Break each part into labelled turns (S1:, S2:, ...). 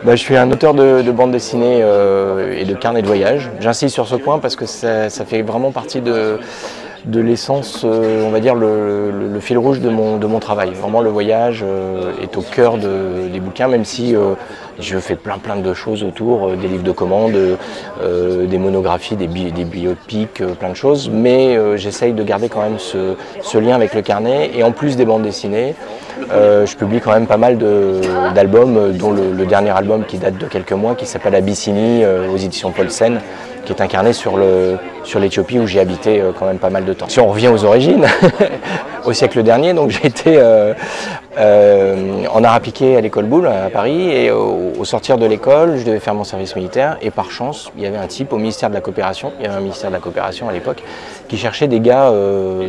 S1: Je suis un auteur de bande dessinée et de carnet de voyage. J'insiste sur ce point parce que ça fait vraiment partie de l'essence, on va dire le fil rouge de mon travail. Vraiment le voyage est au cœur des bouquins, même si je fais plein de choses autour, des livres de commande, des monographies, des biopics, plein de choses, mais j'essaye de garder quand même ce lien avec le carnet, et en plus des bandes dessinées, je publie quand même pas mal d'albums, dont le dernier album qui date de quelques mois, qui s'appelle Abyssinie, aux éditions Paulsen, qui est un carnet sur l'Éthiopie où j'ai habité quand même pas mal de temps. Si on revient aux origines, au siècle dernier, donc j'ai été en art appliqué à l'école Boulle à Paris, et au sortir de l'école, je devais faire mon service militaire, et par chance, il y avait un type au ministère de la Coopération, il y avait un ministère de la Coopération à l'époque, qui cherchait des gars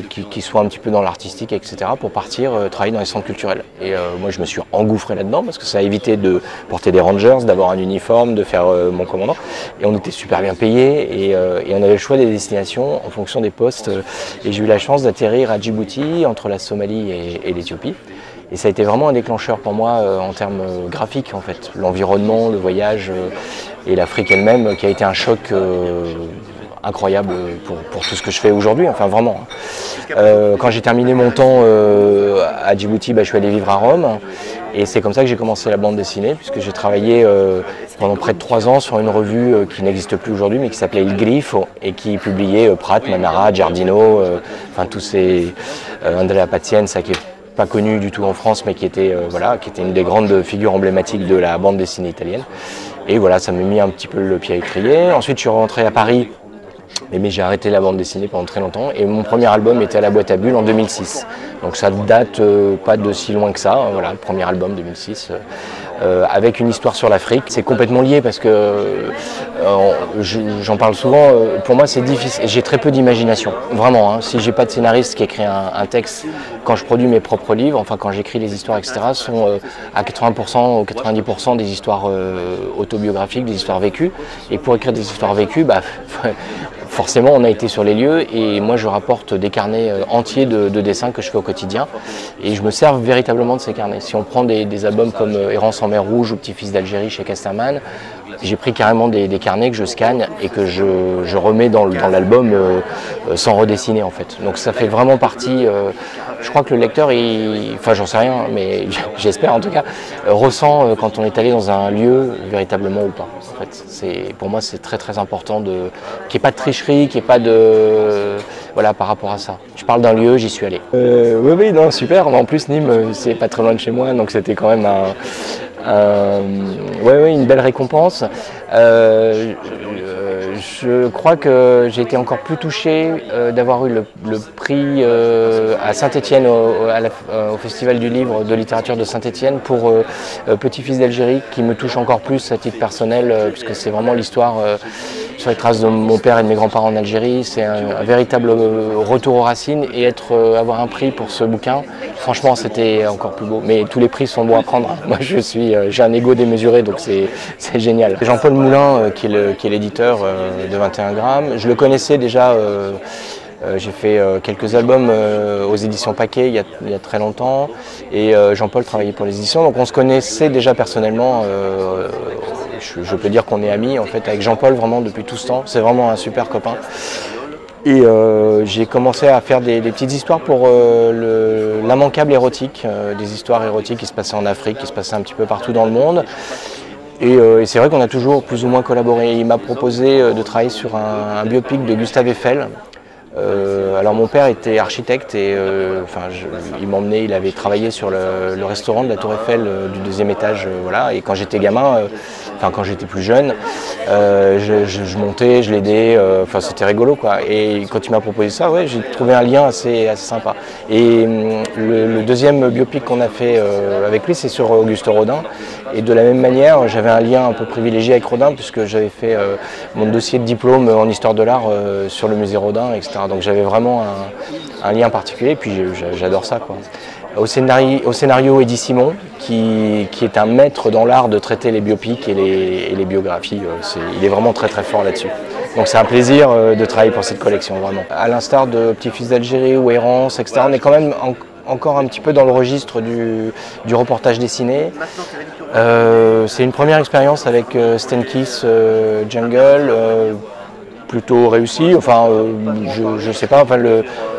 S1: qui soient un petit peu dans l'artistique, etc., pour partir travailler dans les centres culturels. Et moi je me suis engouffré là-dedans, parce que ça a évité de porter des rangers, d'avoir un uniforme, de faire mon commandant, et on était super bien payés, et on avait le choix des destinations en fonction des postes, et j'ai eu la chance d'atterrir à Djibouti, entre la Somalie et l'Éthiopie. Et ça a été vraiment un déclencheur pour moi en termes graphiques, en fait. L'environnement, le voyage et l'Afrique elle-même, qui a été un choc incroyable pour tout ce que je fais aujourd'hui, enfin vraiment. Quand j'ai terminé mon temps à Djibouti, je suis allé vivre à Rome, et c'est comme ça que j'ai commencé la bande dessinée, puisque j'ai travaillé pendant près de 3 ans sur une revue qui n'existe plus aujourd'hui, mais qui s'appelait Il Grifo, et qui publiait Pratt, Manara, Giardino, enfin tous ces Andrea Pazienza, qui est pas connu du tout en France, mais qui était une des grandes figures emblématiques de la bande dessinée italienne. Et voilà, ça m'a mis un petit peu le pied à l'étrier. Ensuite, je suis rentré à Paris, mais j'ai arrêté la bande dessinée pendant très longtemps. Et mon premier album était à la boîte à bulles en 2006. Donc ça date pas de si loin que ça. Voilà, le premier album 2006. Avec une histoire sur l'Afrique. C'est complètement lié parce que j'en parle souvent, pour moi c'est difficile, j'ai très peu d'imagination, vraiment, hein. Si j'ai pas de scénariste qui écrit un texte, quand je produis mes propres livres, enfin quand j'écris les histoires, etc., sont à 80% ou 90% des histoires autobiographiques, des histoires vécues, et pour écrire des histoires vécues, forcément on a été sur les lieux, et moi je rapporte des carnets entiers de dessins que je fais au quotidien, et je me sers véritablement de ces carnets. Si on prend des albums comme Errance en mer Rouge ou Petit-fils d'Algérie chez Casterman, j'ai pris carrément des carnets que je scanne et que je remets dans l'album sans redessiner, en fait. Donc ça fait vraiment partie, je crois que le lecteur, enfin j'en sais rien, mais j'espère en tout cas, ressent quand on est allé dans un lieu véritablement ou pas. En fait, pour moi c'est très important qu'il n'y ait pas de tricherie, qu'il n'y ait pas de... Voilà, par rapport à ça. Je parle d'un lieu, j'y suis allé. Oui, non, super. En plus Nîmes, c'est pas très loin de chez moi, donc c'était quand même une belle récompense. Je crois que j'ai été encore plus touché d'avoir eu le prix à Saint-Étienne, au Festival du livre de littérature de Saint-Étienne, pour Petit-fils d'Algérie, qui me touche encore plus à titre personnel, puisque c'est vraiment l'histoire sur les traces de mon père et de mes grands-parents en Algérie. C'est un véritable retour aux racines, et avoir un prix pour ce bouquin, franchement c'était encore plus beau. Mais tous les prix sont bons à prendre. Moi j'ai un ego démesuré, donc c'est génial. Jean-Paul Moulin, qui est l'éditeur de 21 grammes, je le connaissais déjà. J'ai fait quelques albums aux éditions Paquet il y a très longtemps, et Jean-Paul travaillait pour les éditions, donc on se connaissait déjà personnellement. Je peux dire qu'on est amis en fait avec Jean-Paul vraiment depuis tout ce temps. C'est vraiment un super copain. Et j'ai commencé à faire des petites histoires pour l'immanquable érotique, des histoires érotiques qui se passaient en Afrique, qui se passaient un petit peu partout dans le monde. Et c'est vrai qu'on a toujours plus ou moins collaboré. Il m'a proposé de travailler sur un biopic de Gustave Eiffel. Alors mon père était architecte, et il m'emmenait, il avait travaillé sur le restaurant de la Tour Eiffel du 2e étage, voilà. Et quand j'étais gamin, quand j'étais plus jeune, je montais, je l'aidais, c'était rigolo quoi. Et quand il m'a proposé ça, ouais, j'ai trouvé un lien assez sympa. Et le deuxième biopic qu'on a fait avec lui, c'est sur Auguste Rodin. Et de la même manière, j'avais un lien un peu privilégié avec Rodin, puisque j'avais fait mon dossier de diplôme en histoire de l'art sur le musée Rodin, etc. Donc j'avais vraiment un lien particulier, et puis j'adore ça, quoi. Au scénario, Eddie Simon, qui est un maître dans l'art de traiter les biopics et les biographies. Il est vraiment très fort là-dessus. Donc c'est un plaisir de travailler pour cette collection, vraiment. À l'instar de Petit-fils d'Algérie ou Errance, etc., on est quand même encore un petit peu dans le registre du reportage dessiné. C'est une première expérience avec Stan Keith Jungle, plutôt réussi. Enfin, je sais pas. Enfin,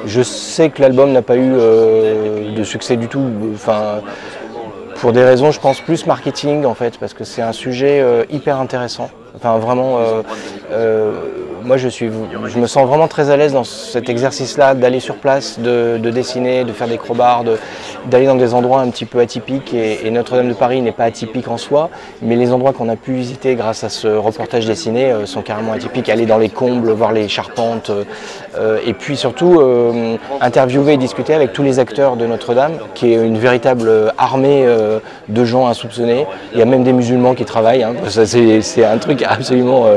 S1: je sais que l'album n'a pas eu de succès du tout. Enfin, pour des raisons, je pense, plus marketing en fait, parce que c'est un sujet hyper intéressant. Enfin, vraiment, moi je me sens vraiment très à l'aise dans cet exercice-là, d'aller sur place, de dessiner, de faire des crobards, d'aller dans des endroits un petit peu atypiques. Et Notre-Dame de Paris n'est pas atypique en soi, mais les endroits qu'on a pu visiter grâce à ce reportage dessiné sont carrément atypiques. Aller dans les combles, voir les charpentes, et puis surtout interviewer et discuter avec tous les acteurs de Notre-Dame, qui est une véritable armée de gens insoupçonnés. Il y a même des musulmans qui travaillent, hein. Ça, c'est un truc absolument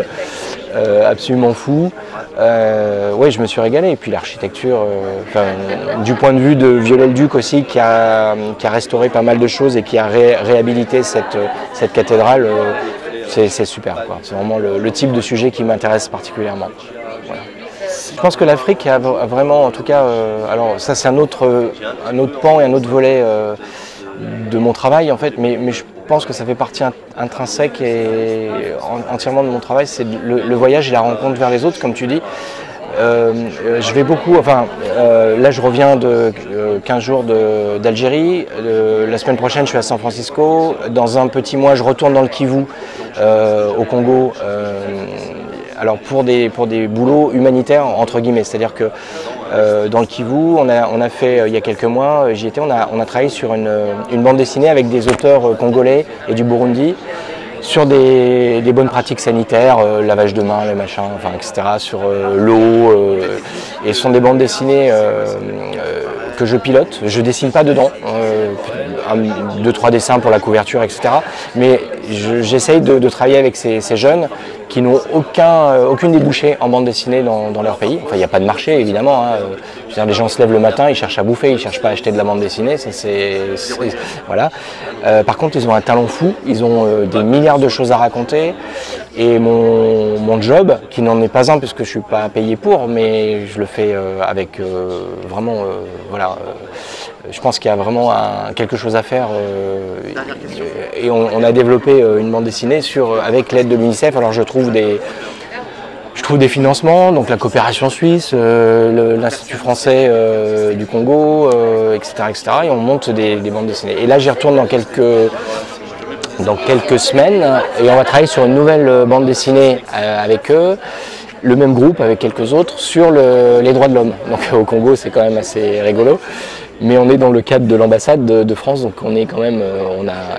S1: fou. Ouais, je me suis régalé. Et puis l'architecture, du point de vue de Viollet-le-Duc aussi, qui a restauré pas mal de choses et qui a réhabilité cette cathédrale, c'est super, quoi. C'est vraiment le type de sujet qui m'intéresse particulièrement. Voilà. Je pense que l'Afrique a vraiment, en tout cas, alors ça c'est un autre pan et un autre volet de mon travail en fait, mais je pense que ça fait partie intrinsèque et entièrement de mon travail, c'est le voyage et la rencontre vers les autres, comme tu dis. Je vais beaucoup, là je reviens de 15 jours d'Algérie, la semaine prochaine je suis à San Francisco, dans un petit mois je retourne dans le Kivu au Congo, alors pour des boulots humanitaires entre guillemets, c'est-à-dire que dans le Kivu, on a fait il y a quelques mois, j'y étais, on a travaillé sur une bande dessinée avec des auteurs congolais et du Burundi sur des bonnes pratiques sanitaires, lavage de mains, les machins, enfin, etc., sur l'eau. Et ce sont des bandes dessinées que je pilote. Je dessine pas dedans, 2-3 dessins pour la couverture, etc. Mais j'essaye de travailler avec ces jeunes qui n'ont aucune débouchée en bande dessinée dans leur pays. Enfin, il n'y a pas de marché, évidemment, hein. Je veux dire, les gens se lèvent le matin, ils cherchent à bouffer, ils ne cherchent pas à acheter de la bande dessinée. Ça, voilà. Par contre, ils ont un talent fou, ils ont des milliards de choses à raconter. Et mon job, qui n'en est pas un puisque je ne suis pas payé pour, mais je le fais avec vraiment, voilà. Je pense qu'il y a vraiment quelque chose à faire et on a développé une bande dessinée avec l'aide de l'UNICEF. Alors je trouve des financements, donc la coopération suisse, l'Institut français du Congo, etc., etc. Et on monte des bandes dessinées. Et là j'y retourne dans quelques semaines et on va travailler sur une nouvelle bande dessinée avec eux. Le même groupe avec quelques autres sur les droits de l'homme. Donc au Congo c'est quand même assez rigolo. Mais on est dans le cadre de l'ambassade de France, donc on est quand même,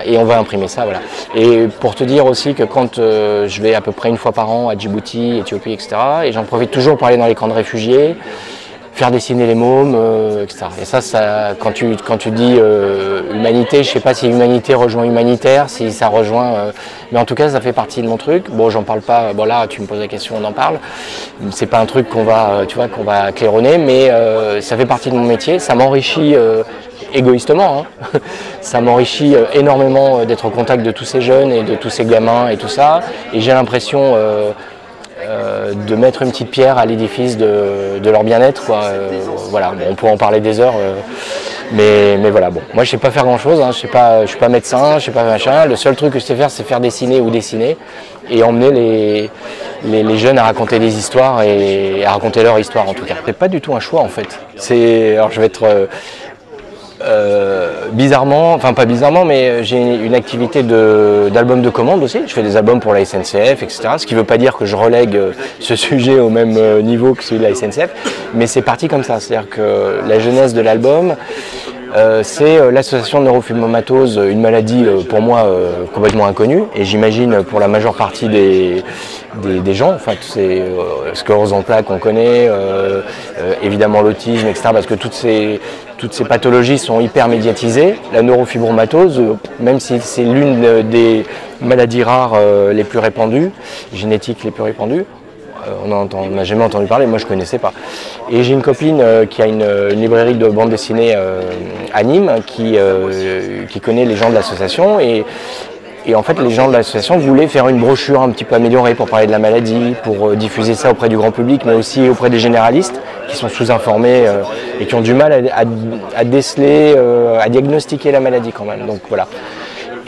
S1: et on va imprimer ça, voilà. Et pour te dire aussi que quand je vais à peu près une fois par an à Djibouti, Éthiopie, etc., et j'en profite toujours pour aller dans les camps de réfugiés, faire dessiner les mômes, etc. Et ça quand tu dis humanité, je ne sais pas si humanité rejoint humanitaire, si ça rejoint... mais en tout cas, ça fait partie de mon truc. Bon, j'en parle pas, bon là, tu me poses la question, on en parle. C'est pas un truc qu'on va claironner, mais ça fait partie de mon métier. Ça m'enrichit égoïstement, hein. Ça m'enrichit énormément d'être au contact de tous ces jeunes et de tous ces gamins et tout ça. Et j'ai l'impression... de mettre une petite pierre à l'édifice de leur bien-être, quoi. Voilà, bon, on pourrait en parler des heures, mais voilà, bon. Moi je sais pas faire grand-chose, hein. Je suis pas médecin, je sais pas machin. Le seul truc que je sais faire, c'est faire dessiner et emmener les jeunes à raconter des histoires et à raconter leur histoire en tout cas. C'est pas du tout un choix en fait. Alors je vais être bizarrement, enfin pas bizarrement, mais j'ai une activité d'album de commande aussi. Je fais des albums pour la SNCF, etc. Ce qui ne veut pas dire que je relègue ce sujet au même niveau que celui de la SNCF, mais c'est parti comme ça. C'est-à-dire que la genèse de l'album, c'est l'association de neurofibromatose, une maladie pour moi complètement inconnue, et j'imagine pour la majeure partie des gens, enfin c'est sclérose en plaques qu'on connaît, évidemment l'autisme, etc. Parce que toutes ces pathologies sont hyper médiatisées. La neurofibromatose, même si c'est l'une des maladies rares les plus répandues, génétiques les plus répandues, on n'a jamais entendu parler, moi je ne connaissais pas. Et j'ai une copine qui a une librairie de bande dessinée à Nîmes, qui connaît les gens de l'association, et Et en fait, les gens de l'association voulaient faire une brochure un petit peu améliorée pour parler de la maladie, pour diffuser ça auprès du grand public, mais aussi auprès des généralistes qui sont sous-informés et qui ont du mal à déceler, à diagnostiquer la maladie quand même. Donc voilà.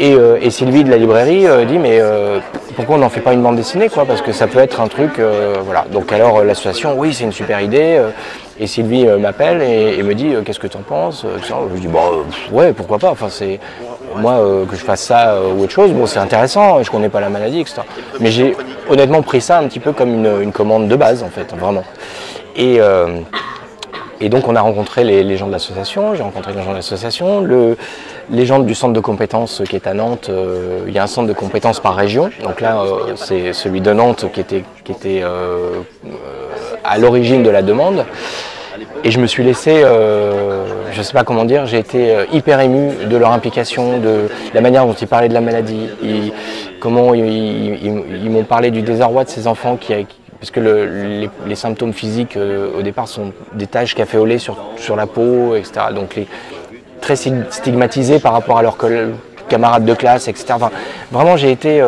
S1: Et Sylvie de la librairie dit mais pourquoi on n'en fait pas une bande dessinée quoi, parce que ça peut être un truc voilà. Donc alors l'association, oui c'est une super idée et Sylvie m'appelle et me dit qu'est-ce que tu en penses. Je dis ouais pourquoi pas, enfin c'est moi que je fasse ça ou autre chose, bon c'est intéressant, je connais pas la maladie etc. Mais j'ai honnêtement pris ça un petit peu comme une commande de base en fait, vraiment. Et donc on a rencontré les gens de l'association, j'ai rencontré les gens de l'association, les gens du centre de compétences qui est à Nantes. Il y a un centre de compétences par région, donc là c'est celui de Nantes qui était à l'origine de la demande. Et je me suis laissé, je ne sais pas comment dire, j'ai été hyper ému de leur implication, de la manière dont ils parlaient de la maladie, comment ils m'ont parlé du désarroi de ces enfants parce que les symptômes physiques au départ sont des taches caféolées sur la peau, etc. Donc très stigmatisés par rapport à leurs camarades de classe, etc. Enfin, vraiment j'ai été,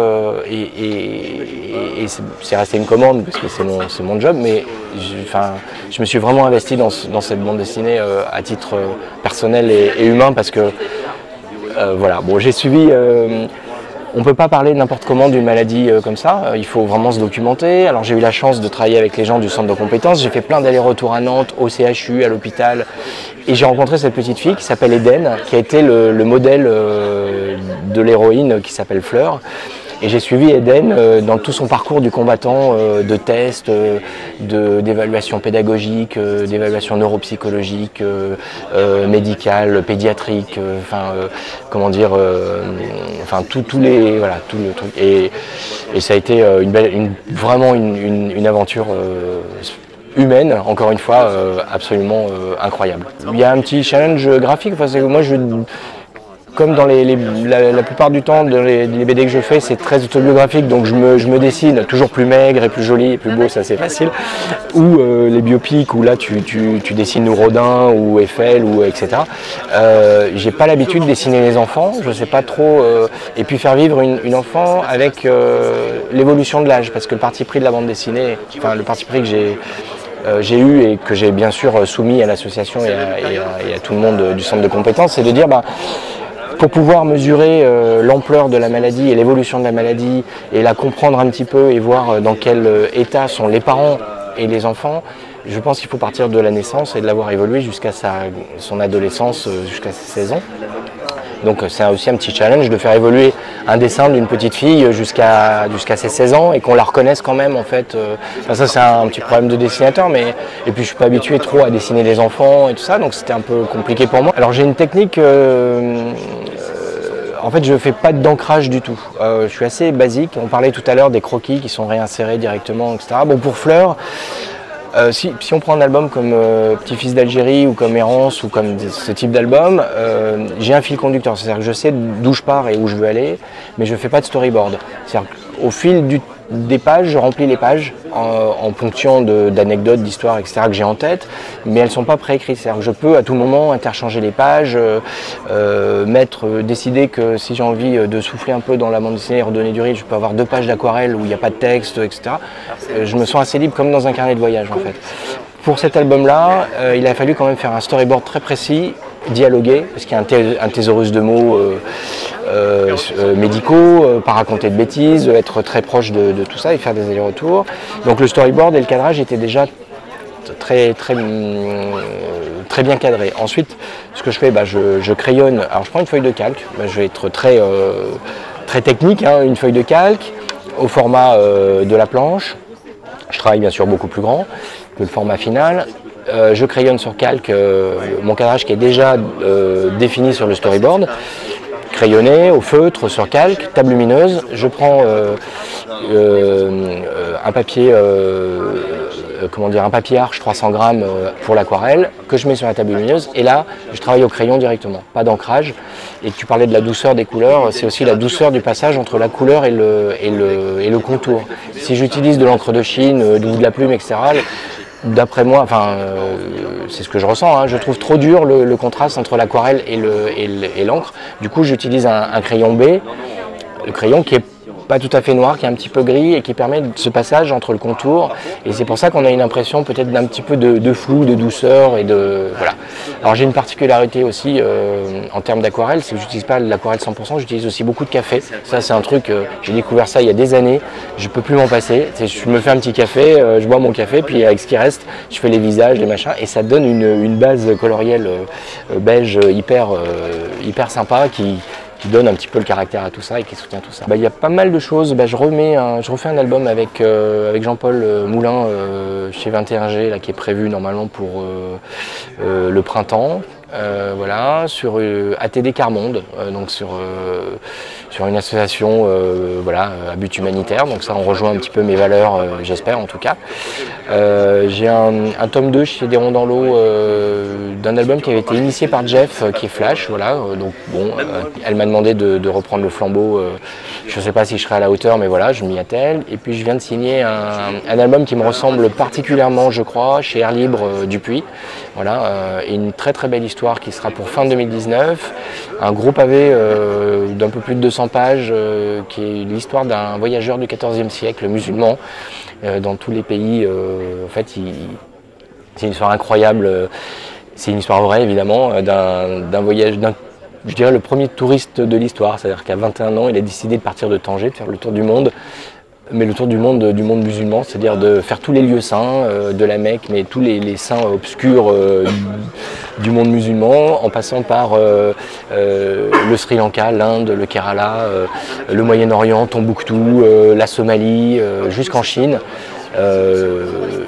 S1: et c'est resté une commande parce que c'est mon job, mais je me suis vraiment investi dans cette bande dessinée à titre personnel et humain parce que voilà, bon j'ai suivi. On ne peut pas parler n'importe comment d'une maladie comme ça, il faut vraiment se documenter. Alors j'ai eu la chance de travailler avec les gens du centre de compétences, j'ai fait plein d'allers-retours à Nantes, au CHU, à l'hôpital, et j'ai rencontré cette petite fille qui s'appelle Eden, qui a été le modèle de l'héroïne qui s'appelle Fleur. Et j'ai suivi Eden dans tout son parcours du combattant, de tests, d'évaluation pédagogique, d'évaluation neuropsychologique, médicale, pédiatrique, tous les voilà, tout le truc. Et ça a été vraiment une aventure humaine, encore une fois, absolument incroyable. Il y a un petit challenge graphique. Moi comme dans la plupart du temps, dans les BD que je fais, c'est très autobiographique, donc je me dessine toujours plus maigre et plus joli et plus beau, ça c'est facile. Ou les biopics où là tu dessines Rodin ou Eiffel ou etc. J'ai pas l'habitude de dessiner les enfants, je sais pas trop, et puis faire vivre une enfant avec l'évolution de l'âge, parce que le parti pris de la bande dessinée, enfin le parti pris que j'ai eu et que j'ai bien sûr soumis à l'association et à tout le monde du centre de compétences, c'est de dire pour pouvoir mesurer l'ampleur de la maladie et l'évolution de la maladie et la comprendre un petit peu et voir dans quel état sont les parents et les enfants, je pense qu'il faut partir de la naissance et de l'avoir évolué jusqu'à son adolescence, jusqu'à ses 16 ans. Donc c'est aussi un petit challenge de faire évoluer un dessin d'une petite fille jusqu'à ses 16 ans et qu'on la reconnaisse quand même en fait. Ça c'est un petit problème de dessinateur, et puis je suis pas habitué trop à dessiner des enfants et tout ça, donc c'était un peu compliqué pour moi. Alors j'ai une technique, en fait je ne fais pas d'ancrage du tout, je suis assez basique. On parlait tout à l'heure des croquis qui sont réinsérés directement, etc. Bon pour Fleur, si on prend un album comme Petit-fils d'Algérie ou comme Errance ou comme ce type d'album, j'ai un fil conducteur, c'est-à-dire que je sais d'où je pars et où je veux aller, mais je ne fais pas de storyboard. C'est-à-dire qu'au fil des pages, je remplis les pages en ponctuant d'anecdotes, d'histoires, etc. que j'ai en tête, mais elles ne sont pas préécrites. C'est-à-dire que je peux à tout moment interchanger les pages, décider que si j'ai envie de souffler un peu dans la bande dessinée et redonner du rythme, je peux avoir 2 pages d'aquarelle où il n'y a pas de texte, etc. Je me sens assez libre comme dans un carnet de voyage en fait. Pour cet album-là, il a fallu quand même faire un storyboard très précis, dialoguer, parce qu'il y a un thésaurus de mots médicaux, pas raconter de bêtises, être très proche de tout ça et faire des allers-retours. Donc le storyboard et le cadrage étaient déjà très bien cadrés. Ensuite, ce que je fais, je crayonne. Alors je prends une feuille de calque, je vais être très technique, hein, une feuille de calque au format de la planche. Je travaille bien sûr beaucoup plus grand que le format final. Je crayonne sur calque mon cadrage qui est déjà défini sur le storyboard, crayonné au feutre sur calque, table lumineuse. Je prends un papier arche 300 grammes pour l'aquarelle que je mets sur la table lumineuse, et là je travaille au crayon directement, pas d'ancrage. Et tu parlais de la douceur des couleurs, c'est aussi la douceur du passage entre la couleur et le contour. Si j'utilise de l'encre de Chine ou de la plume, etc., d'après moi, c'est ce que je ressens, hein, je trouve trop dur le contraste entre l'aquarelle et l'encre. Du coup j'utilise un crayon B le crayon qui est pas tout à fait noir, qui est un petit peu gris et qui permet ce passage entre le contour. Et c'est pour ça qu'on a une impression peut-être d'un petit peu de flou, de douceur et de voilà. Alors j'ai une particularité aussi en termes d'aquarelle, c'est que j'utilise pas l'aquarelle 100%, j'utilise aussi beaucoup de café. Ça c'est un truc, j'ai découvert ça il y a des années, je peux plus m'en passer. Je me fais un petit café, je bois mon café, puis avec ce qui reste, je fais les visages, les machins, et ça donne une base colorielle beige hyper sympa qui donne un petit peu le caractère à tout ça et qui soutient tout ça. Il y a pas mal de choses, je refais un album avec Jean-Paul Moulin chez 21G là, qui est prévu normalement pour le printemps. Voilà, sur ATD Carmonde, donc sur une association voilà, à but humanitaire, donc ça on rejoint un petit peu mes valeurs, j'espère en tout cas. J'ai un tome 2 chez Des Ronds dans l'eau d'un album qui avait été initié par Jeff, qui est Flash, voilà, donc bon, elle m'a demandé de reprendre le flambeau, je ne sais pas si je serai à la hauteur, mais voilà, je m'y attelle. Et puis je viens de signer un album qui me ressemble particulièrement, je crois, chez Air Libre Dupuis, voilà, et une très très belle histoire qui sera pour fin 2019, un gros pavé d'un peu plus de 200 pages qui est l'histoire d'un voyageur du XIVe siècle musulman dans tous les pays. En fait, c'est une histoire incroyable, c'est une histoire vraie évidemment, d'un voyage, je dirais le premier touriste de l'histoire, c'est-à-dire qu'à 21 ans il a décidé de partir de Tanger, de faire le tour du monde. Mais le tour du monde musulman, c'est-à-dire de faire tous les lieux saints de la Mecque, mais tous les saints obscurs du monde musulman, en passant par le Sri Lanka, l'Inde, le Kerala, le Moyen-Orient, Tombouctou, la Somalie, jusqu'en Chine.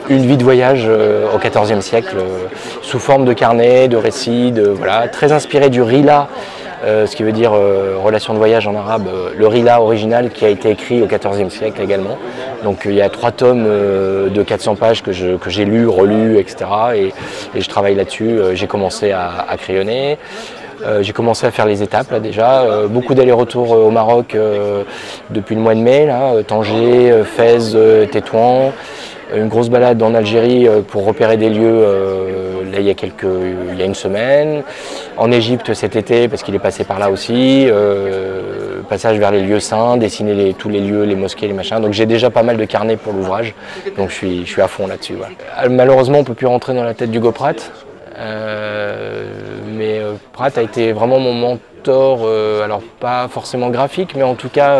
S1: Une vie de voyage au XIVe siècle, sous forme de carnet, de récits, voilà, très inspiré du Rihla. Ce qui veut dire relation de voyage en arabe, le Rihla original qui a été écrit au XIVe siècle également. Donc il y a 3 tomes de 400 pages que j'ai lus, relus, etc. Et je travaille là-dessus. J'ai commencé à crayonner. J'ai commencé à faire les étapes là déjà, beaucoup d'allers-retours au Maroc depuis le mois de mai, là, Tanger, Fès, Tétouan. Une grosse balade en Algérie pour repérer des lieux là, il y a une semaine. En Égypte cet été parce qu'il est passé par là aussi. Passage vers les lieux saints, dessiner tous les lieux, les mosquées, les machins. Donc j'ai déjà pas mal de carnets pour l'ouvrage. Donc je suis à fond là-dessus. Voilà. Malheureusement on ne peut plus rentrer dans la tête d'Hugo Pratt. Mais Pratt a été vraiment mon mentor, alors pas forcément graphique, mais en tout cas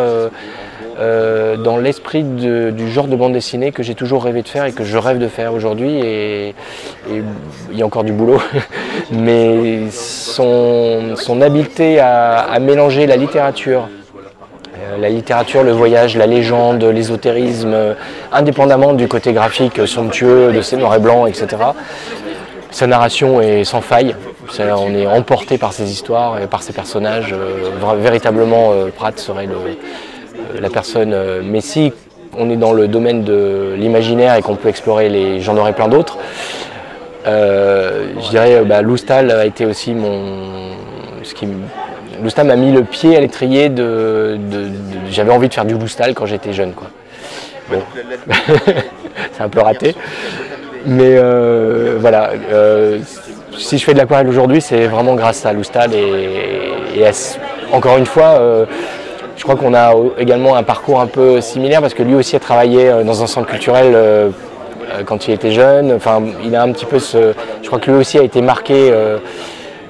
S1: dans l'esprit du genre de bande dessinée que j'ai toujours rêvé de faire et que je rêve de faire aujourd'hui. Et il y a encore du boulot, mais son habileté à mélanger la littérature, le voyage, la légende, l'ésotérisme, indépendamment du côté graphique somptueux, de ses noirs et blancs, etc. Sa narration est sans faille, on est emporté par ses histoires et par ses personnages. Véritablement, Pratt serait la personne, mais si on est dans le domaine de l'imaginaire et qu'on peut explorer j'en aurais plein d'autres, je dirais Loustal a été aussi Loustal m'a mis le pied à l'étrier j'avais envie de faire du Loustal quand j'étais jeune, quoi. Bon. C'est un peu raté. Mais voilà, si je fais de l'aquarelle aujourd'hui, c'est vraiment grâce à Loustal et encore une fois, je crois qu'on a également un parcours un peu similaire parce que lui aussi a travaillé dans un centre culturel quand il était jeune. Enfin, il a un petit peu je crois que lui aussi a été marqué,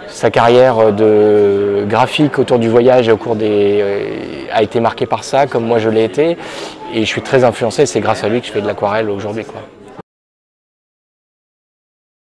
S1: sa carrière de graphique autour du voyage et a été marquée par ça, comme moi je l'ai été. Et je suis très influencé, c'est grâce à lui que je fais de l'aquarelle aujourd'hui, quoi.